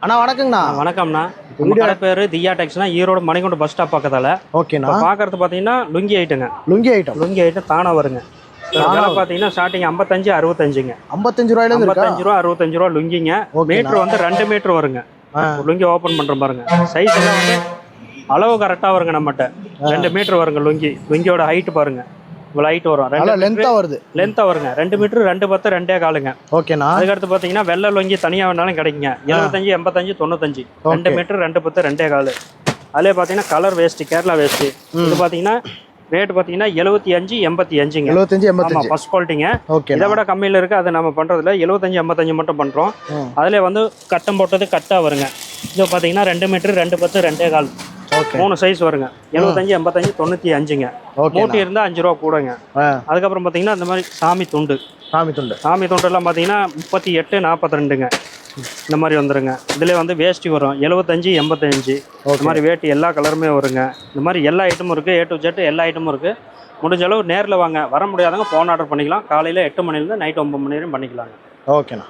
அண்ணா வணக்கங்கண்ணா. வணக்கம்ண்ணா. நம்ம கடை பேர் தியா டெக்ஸ்னா, ஈரோடு மணிக்கூண்டு பஸ் ஸ்டாப் பக்கத்தால. ஓகேண்ணா. பார்க்கறது பார்த்தீங்கன்னா லுங்கி ஐட்டங்க. லுங்கி ஐட்டம் தானா வருங்க. விலை பார்த்தீங்கன்னா ஸ்டார்டிங் 55 65ங்க. 55 ரூபாயிலேருந்து இருக்கா? 55 ரூபா 65 ரூபா லுங்கிங்க. மீட்டர் வந்து 2 மீட்டர் வருங்க. லுங்கி ஓப்பன் பண்ணுற பாருங்க. சைஸ் எல்லாம் வந்து அளவு கரெக்டாக வருங்க. நம்மகிட்ட 2 மீட்டர் வருங்க. லுங்கியோட ஹைட் பாருங்க. இவ்வளோ ஹைட் வரும். லென்த்தாக வருங்க. 2 மீட்டர் 2 10 2 காலுங்க. ஓகேண்ணா. அதுக்கடுத்து பார்த்தீங்கன்னா வெள்ளை லுங்கி தனியாக வேணாலும் கிடைக்குங்க. 75 85 95 2 மீட்டர் 2 10 2 காலு. அதிலே பார்த்தீங்கன்னா கலர் வேஸ்ட்டு, கேரளா வேஸ்ட்டு. இது பார்த்தீங்கன்னா ரேட் பார்த்தீங்கன்னா 75 85ங்க. 75 85. ஆமாம், ஃபர்ஸ்ட் குவாலிட்டிங்க. இதை விட கம்மியில் இருக்குது. அதை நம்ம பண்ணுறதுல 75 85 மட்டும் பண்ணுறோம். அதிலே வந்து கட்டம் போட்டது கட்டாக வருங்க. இது பார்த்தீங்கன்னா 2 மீட்டர் 2 10 2 கால் 3 சைஸ் வருங்க. 75 85 95ங்க. மூட்டி இருந்தால் 5 ரூபா கூடங்க. அதுக்கப்புறம் பார்த்தீங்கன்னா இந்த மாதிரி சாமி துண்டு எல்லாம் பார்த்தீங்கன்னா 38 42ங்க. இந்த மாதிரி வந்துருங்க. இதில் வந்து வேஷ்டி வரும் 75 85. இந்த மாதிரி வேட்டி எல்லா கலருமே வருங்க. இந்த மாதிரி எல்லா ஐட்டமும் இருக்குது. A to Z எல்லா ஐட்டமும் இருக்குது. முடிஞ்ச அளவு நேரில் வாங்க. வர முடியாதவங்க ஃபோன் ஆர்டர் பண்ணிக்கலாம். காலையில் 8 மணிலேருந்து நைட் 9 மணி வரையும் பண்ணிக்கலாங்க. ஓகேண்ணா.